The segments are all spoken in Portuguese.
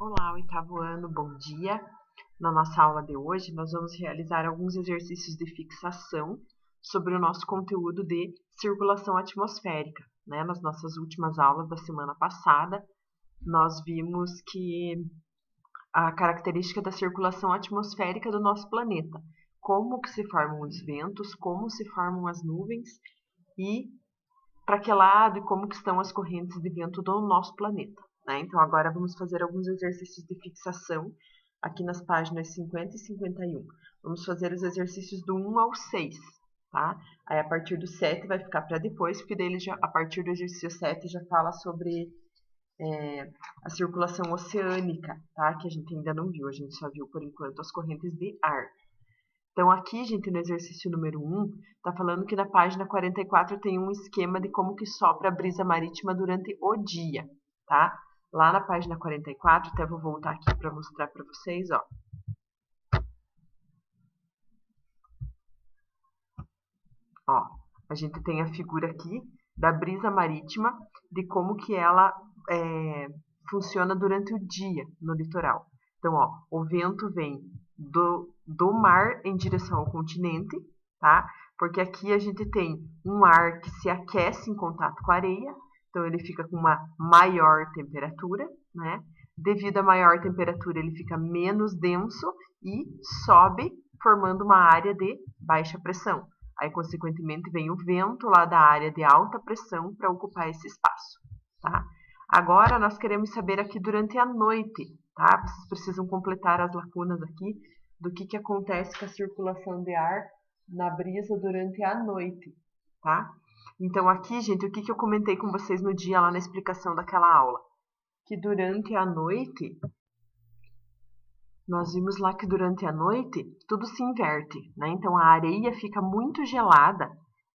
Olá, oitavo ano, bom dia! Na nossa aula de hoje, nós vamos realizar alguns exercícios de fixação sobre o nosso conteúdo de circulação atmosférica, né? Nas nossas últimas aulas da semana passada, nós vimos que a característica da circulação atmosférica do nosso planeta, como que se formam os ventos, como se formam as nuvens e para que lado e como que estão as correntes de vento do nosso planeta. Né? Então, agora vamos fazer alguns exercícios de fixação aqui nas páginas 50 e 51. Vamos fazer os exercícios do 1 ao 6, tá? Aí, a partir do 7 vai ficar para depois, porque daí a partir do exercício 7 já fala sobre a circulação oceânica, tá? Que a gente ainda não viu, a gente só viu, por enquanto, as correntes de ar. Então, aqui, gente, no exercício número 1, está falando que na página 44 tem um esquema de como que sopra a brisa marítima durante o dia, tá? Lá na página 44, até vou voltar aqui para mostrar para vocês, ó. Ó, a gente tem a figura aqui da brisa marítima, de como que ela funciona durante o dia no litoral. Então, ó, o vento vem do mar em direção ao continente, tá? Porque aqui a gente tem um ar que se aquece em contato com a areia, então ele fica com uma maior temperatura, né? Devido à maior temperatura, ele fica menos denso e sobe, formando uma área de baixa pressão. Aí, consequentemente, vem o vento lá da área de alta pressão para ocupar esse espaço, tá? Agora, nós queremos saber aqui durante a noite, tá? Vocês precisam completar as lacunas aqui do que acontece com a circulação de ar na brisa durante a noite, tá? Então, aqui, gente, o que eu comentei com vocês no dia lá na explicação daquela aula? Que durante a noite, nós vimos lá que durante a noite tudo se inverte, né? Então, a areia fica muito gelada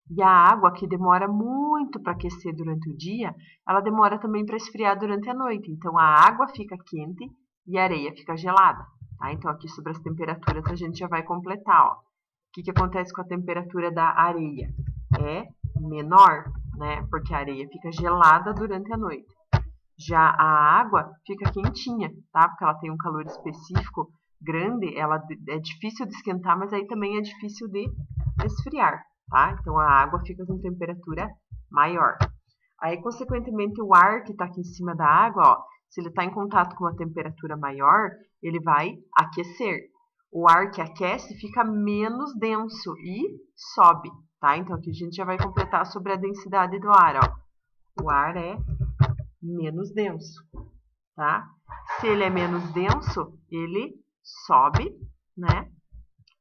e a água, que demora muito para aquecer durante o dia, ela demora também para esfriar durante a noite. Então, a água fica quente e a areia fica gelada, tá? Então, aqui sobre as temperaturas a gente já vai completar, ó. O que acontece com a temperatura da areia? É menor, né? Porque a areia fica gelada durante a noite. Já a água fica quentinha, tá? Porque ela tem um calor específico grande, ela é difícil de esquentar, mas aí também é difícil de esfriar, tá? Então a água fica com temperatura maior. Aí, consequentemente, o ar que está aqui em cima da água, ó, se ele está em contato com uma temperatura maior, ele vai aquecer. O ar que aquece fica menos denso e sobe, tá? Então aqui a gente já vai completar sobre a densidade do ar, ó. O ar é menos denso, tá? Se ele é menos denso, ele sobe, né?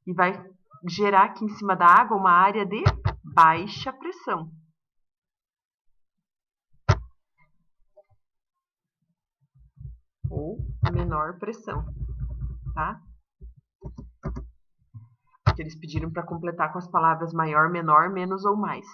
E vai gerar aqui em cima da água uma área de baixa pressão. Ou menor pressão, tá? Porque eles pediram para completar com as palavras maior, menor, menos ou mais,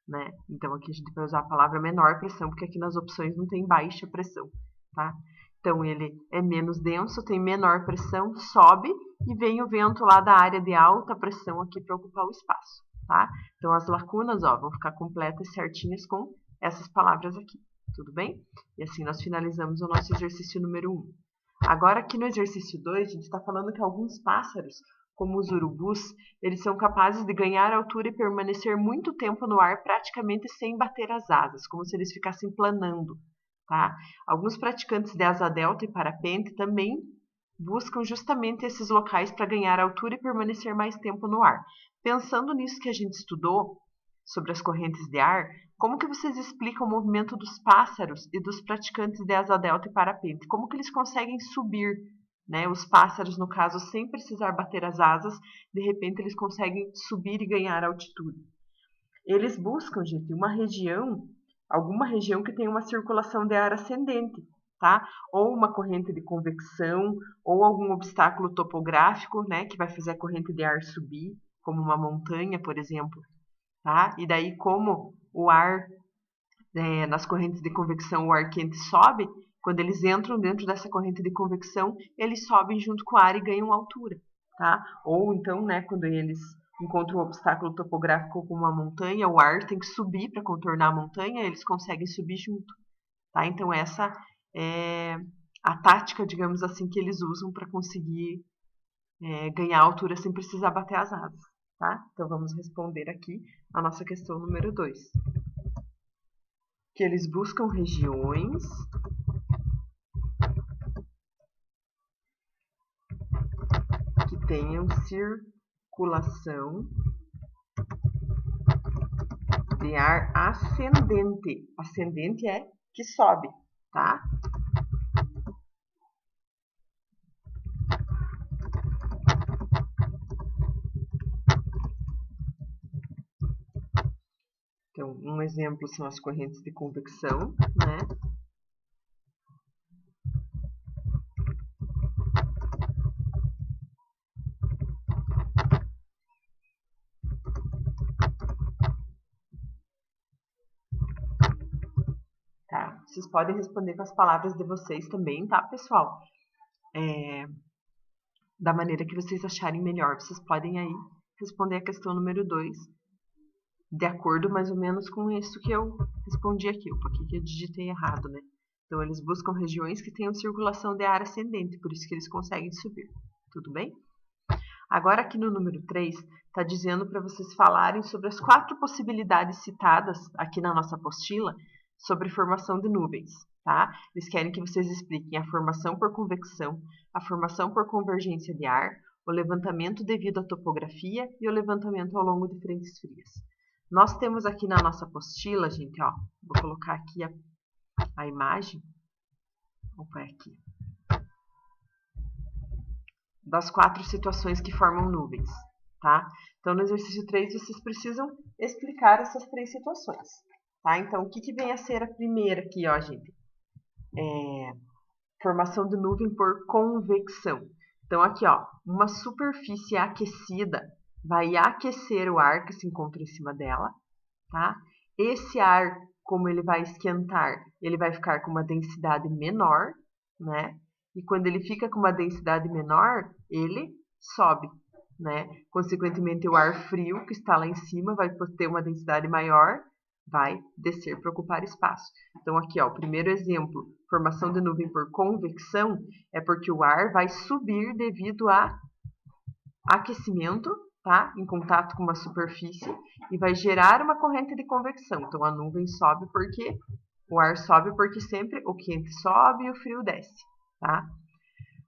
né? Então aqui a gente vai usar a palavra menor pressão, porque aqui nas opções não tem baixa pressão, tá? Então ele é menos denso, tem menor pressão, sobe e vem o vento lá da área de alta pressão aqui para ocupar o espaço, tá? Então as lacunas, ó, vão ficar completas certinhas com essas palavras aqui, tudo bem? E assim nós finalizamos o nosso exercício número 1. Agora aqui no exercício 2, a gente está falando que alguns pássaros, como os urubus, eles são capazes de ganhar altura e permanecer muito tempo no ar praticamente sem bater as asas, como se eles ficassem planando, tá? Alguns praticantes de asa delta e parapente também buscam justamente esses locais para ganhar altura e permanecer mais tempo no ar. Pensando nisso que a gente estudou sobre as correntes de ar, como que vocês explicam o movimento dos pássaros e dos praticantes de asa delta e parapente? Como que eles conseguem subir, né? Os pássaros, no caso, sem precisar bater as asas, de repente eles conseguem subir e ganhar altitude. Eles buscam, gente, alguma região que tenha uma circulação de ar ascendente, tá? Ou uma corrente de convecção, ou algum obstáculo topográfico, né, que vai fazer a corrente de ar subir, como uma montanha, por exemplo, tá? E daí, como o ar, nas correntes de convecção, o ar quente sobe, quando eles entram dentro dessa corrente de convecção, eles sobem junto com o ar e ganham altura, tá? Ou então, né, quando eles encontram um obstáculo topográfico como uma montanha, o ar tem que subir para contornar a montanha, eles conseguem subir junto, tá? Então essa é a tática, digamos assim, que eles usam para conseguir ganhar altura sem precisar bater as asas, tá? Então vamos responder aqui a nossa questão número 2. Que eles buscam regiões que tenham circulação de ar ascendente. Ascendente é que sobe, tá? Então, um exemplo são as correntes de convecção, né? Tá? Vocês podem responder com as palavras de vocês também, tá, pessoal? Da maneira que vocês acharem melhor. Vocês podem aí responder a questão número 2, de acordo mais ou menos com isso que eu respondi aqui. Opa, aqui que eu digitei errado, né? Então, eles buscam regiões que tenham circulação de ar ascendente, por isso que eles conseguem subir. Tudo bem? Agora, aqui no número 3, está dizendo para vocês falarem sobre as 4 possibilidades citadas aqui na nossa apostila sobre formação de nuvens, tá? Eles querem que vocês expliquem a formação por convecção, a formação por convergência de ar, o levantamento devido à topografia e o levantamento ao longo de frentes frias. Nós temos aqui na nossa apostila, gente, ó, vou colocar aqui a imagem, opa, aqui, das 4 situações que formam nuvens, tá? Então, no exercício 3, vocês precisam explicar essas 3 situações, tá? Então, o que vem a ser a primeira aqui, ó, gente? Formação de nuvem por convecção. Então, aqui, ó, uma superfície aquecida vai aquecer o ar que se encontra em cima dela, tá? Esse ar, como ele vai esquentar, ele vai ficar com uma densidade menor, né? E quando ele fica com uma densidade menor, ele sobe, né? Consequentemente, o ar frio que está lá em cima vai ter uma densidade maior, vai descer para ocupar espaço. Então, aqui, ó, o primeiro exemplo, formação de nuvem por convecção, é porque o ar vai subir devido a aquecimento, tá? Em contato com uma superfície e vai gerar uma corrente de convecção. Então, a nuvem sobe porque o ar sobe porque sempre o quente sobe e o frio desce, tá?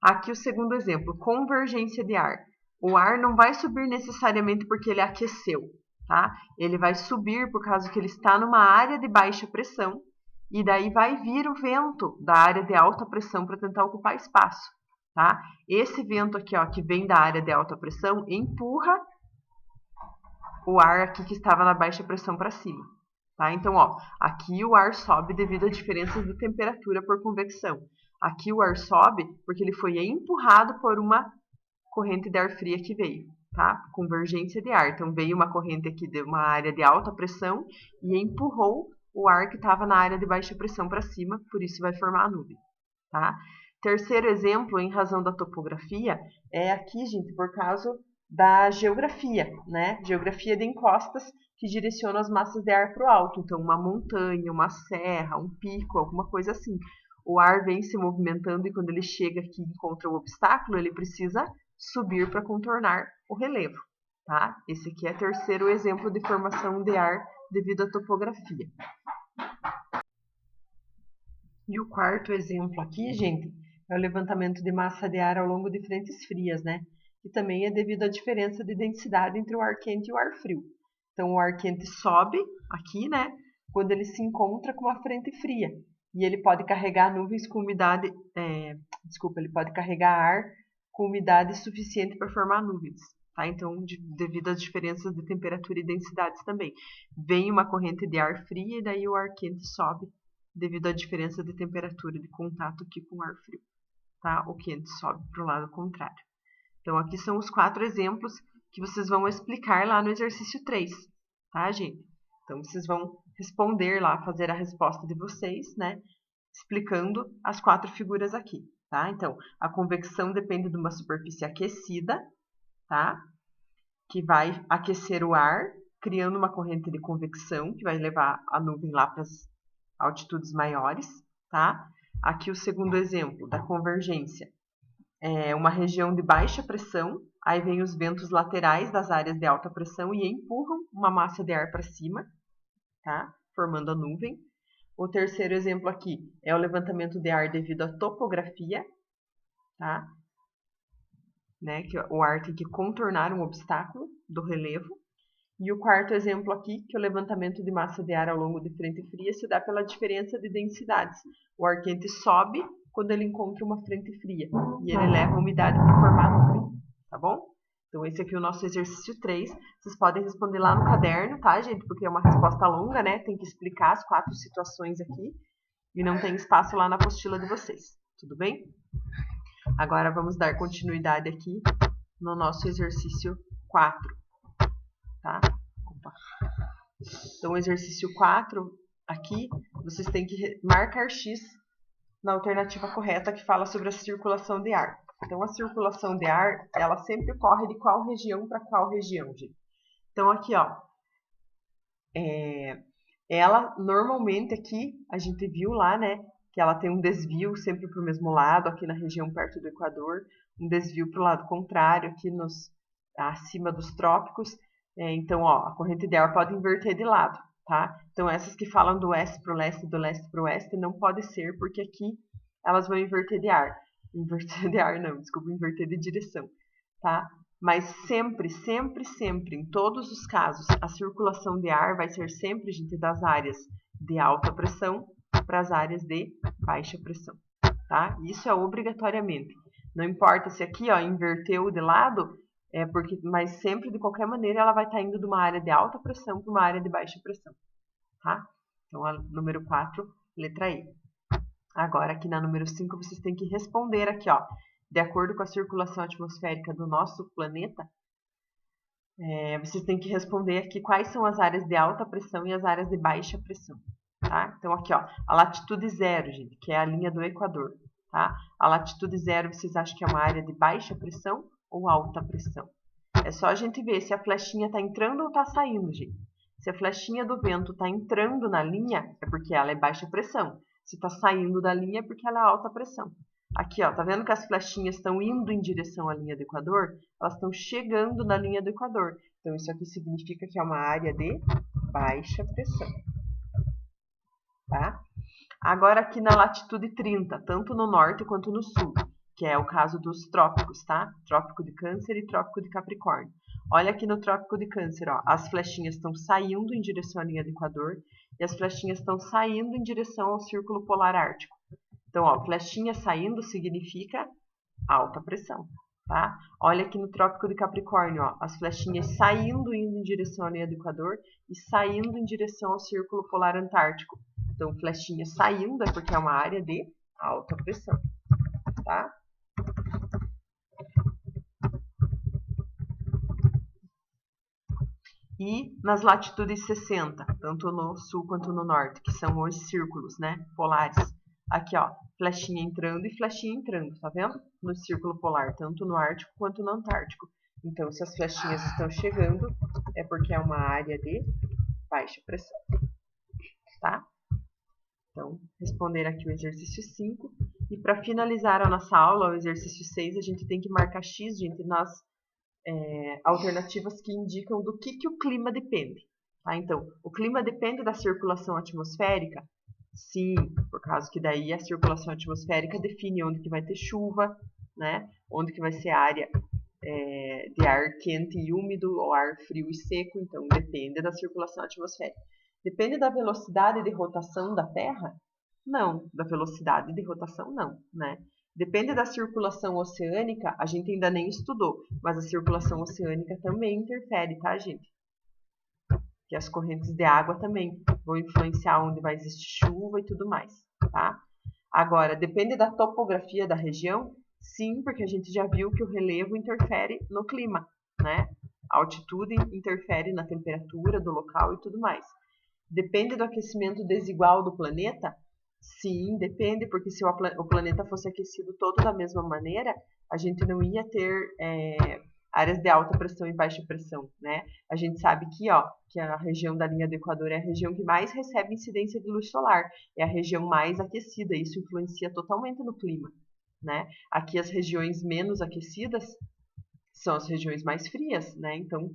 Aqui o segundo exemplo, convergência de ar. O ar não vai subir necessariamente porque ele aqueceu, tá? Ele vai subir por causa que ele está numa área de baixa pressão e daí vai vir o vento da área de alta pressão para tentar ocupar espaço, tá? Esse vento aqui, ó, que vem da área de alta pressão, empurra o ar aqui que estava na baixa pressão para cima, tá? Então, ó, aqui o ar sobe devido a diferenças de temperatura por convecção. Aqui o ar sobe porque ele foi empurrado por uma corrente de ar fria que veio, tá? Convergência de ar. Então, veio uma corrente aqui de uma área de alta pressão e empurrou o ar que estava na área de baixa pressão para cima, por isso vai formar a nuvem, tá? Terceiro exemplo, em razão da topografia, é aqui, gente, por causa da geografia, né? Geografia de encostas que direciona as massas de ar para o alto. Então, uma montanha, uma serra, um pico, alguma coisa assim. O ar vem se movimentando e quando ele chega aqui e encontra o obstáculo, ele precisa subir para contornar o relevo, tá? Esse aqui é o terceiro exemplo de formação de ar devido à topografia. E o quarto exemplo aqui, gente, é o levantamento de massa de ar ao longo de frentes frias, né? Que também é devido à diferença de densidade entre o ar quente e o ar frio. Então, o ar quente sobe aqui, né? Quando ele se encontra com uma frente fria. E ele pode carregar nuvens com umidade... ele pode carregar ar com umidade suficiente para formar nuvens, tá? Então, devido às diferenças de temperatura e densidades também. Vem uma corrente de ar fria e daí o ar quente sobe devido à diferença de temperatura de contato aqui com o ar frio, tá? O quente sobe para o lado contrário. Então, aqui são os 4 exemplos que vocês vão explicar lá no exercício 3, tá, gente? Então, vocês vão responder lá, fazer a resposta de vocês, né? Explicando as 4 figuras aqui, tá? Então, a convecção depende de uma superfície aquecida, tá? Que vai aquecer o ar, criando uma corrente de convecção, que vai levar a nuvem lá para as altitudes maiores, tá? Aqui o segundo exemplo da convergência. É uma região de baixa pressão, aí vem os ventos laterais das áreas de alta pressão e empurram uma massa de ar para cima, tá? Formando a nuvem. O terceiro exemplo aqui é o levantamento de ar devido à topografia, tá? Né? Que o ar tem que contornar um obstáculo do relevo. E o quarto exemplo aqui, que é o levantamento de massa de ar ao longo de frente fria, se dá pela diferença de densidades. O ar quente sobe quando ele encontra uma frente fria e ele leva a umidade para formar a nuvem, tá bom? Então esse aqui é o nosso exercício 3. Vocês podem responder lá no caderno, tá, gente? Porque é uma resposta longa, né? Tem que explicar as 4 situações aqui e não tem espaço lá na apostila de vocês, tudo bem? Agora vamos dar continuidade aqui no nosso exercício 4. Tá? Opa. Então, o exercício 4, aqui, vocês têm que marcar X na alternativa correta que fala sobre a circulação de ar. Então, a circulação de ar, ela sempre corre de qual região para qual região, gente? Então, aqui, ó, ela, normalmente, aqui, a gente viu lá, né, que ela tem um desvio sempre para o mesmo lado, aqui na região perto do Equador, um desvio para o lado contrário, aqui acima dos trópicos. Então, ó, a corrente de ar pode inverter de lado, tá? Então, essas que falam do oeste para o leste e do leste para o oeste não pode ser, porque aqui elas vão inverter de ar. Inverter de ar não, desculpa, inverter de direção, tá? Mas sempre, sempre, sempre, em todos os casos, a circulação de ar vai ser sempre, gente, das áreas de alta pressão para as áreas de baixa pressão, tá? Isso é obrigatoriamente. Não importa se aqui, ó, inverteu de lado, mas sempre, de qualquer maneira, ela vai estar indo de uma área de alta pressão para uma área de baixa pressão, tá? Então, a número 4, letra E. Agora, aqui na número 5, vocês têm que responder aqui, ó. De acordo com a circulação atmosférica do nosso planeta, vocês têm que responder aqui quais são as áreas de alta pressão e as áreas de baixa pressão, tá? Então, aqui, ó, a latitude 0, gente, que é a linha do Equador, tá? A latitude 0, vocês acham que é uma área de baixa pressão ou alta pressão? É só a gente ver se a flechinha está entrando ou está saindo, gente. Se a flechinha do vento está entrando na linha, é porque ela é baixa pressão. Se está saindo da linha, é porque ela é alta pressão. Aqui, ó, tá vendo que as flechinhas estão indo em direção à linha do Equador? Elas estão chegando na linha do Equador. Então, isso aqui significa que é uma área de baixa pressão. Tá? Agora, aqui na latitude 30, tanto no norte quanto no sul, que é o caso dos trópicos, tá? Trópico de Câncer e Trópico de Capricórnio. Olha aqui no Trópico de Câncer, ó, as flechinhas estão saindo em direção à linha do Equador e as flechinhas estão saindo em direção ao Círculo Polar Ártico. Então, ó, flechinha saindo significa alta pressão, tá? Olha aqui no Trópico de Capricórnio, ó, as flechinhas saindo indo em direção à linha do Equador e saindo em direção ao Círculo Polar Antártico. Então, flechinha saindo é porque é uma área de alta pressão, tá? E nas latitudes 60, tanto no sul quanto no norte, que são os círculos, né, polares. Aqui, ó, flechinha entrando e flechinha entrando, tá vendo? No círculo polar, tanto no Ártico quanto no Antártico. Então, se as flechinhas estão chegando, é porque é uma área de baixa pressão, tá? Então, responder aqui o exercício 5. E para finalizar a nossa aula, o exercício 6, a gente tem que marcar X, gente, nas alternativas que indicam do que o clima depende. Tá? Então, o clima depende da circulação atmosférica? Sim, por causa que daí a circulação atmosférica define onde que vai ter chuva, né? Onde que vai ser a área de ar quente e úmido ou ar frio e seco. Então, depende da circulação atmosférica. Depende da velocidade de rotação da Terra? Não, da velocidade de rotação não, né? Depende da circulação oceânica, a gente ainda nem estudou, mas a circulação oceânica também interfere, tá, gente? Que as correntes de água também vão influenciar onde vai existir chuva e tudo mais, tá? Agora, depende da topografia da região? Sim, porque a gente já viu que o relevo interfere no clima, né? A altitude interfere na temperatura do local e tudo mais. Depende do aquecimento desigual do planeta? Sim, depende, porque se o planeta fosse aquecido todo da mesma maneira, a gente não ia ter áreas de alta pressão e baixa pressão, né? A gente sabe que, ó, que a região da linha do Equador é a região que mais recebe incidência de luz solar, é a região mais aquecida, isso influencia totalmente no clima, né? Aqui as regiões menos aquecidas são as regiões mais frias, né? Então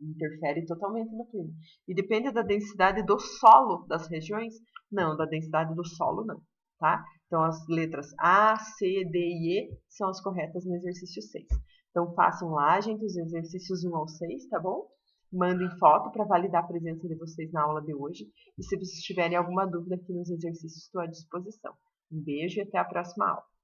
interfere totalmente no clima. E depende da densidade do solo das regiões? Não, da densidade do solo não, tá? Então as letras A, C, D e E são as corretas no exercício 6. Então façam lá, gente, os exercícios 1 ao 6, tá bom? Mandem foto para validar a presença de vocês na aula de hoje. E se vocês tiverem alguma dúvida aqui nos exercícios, estou à disposição. Um beijo e até a próxima aula.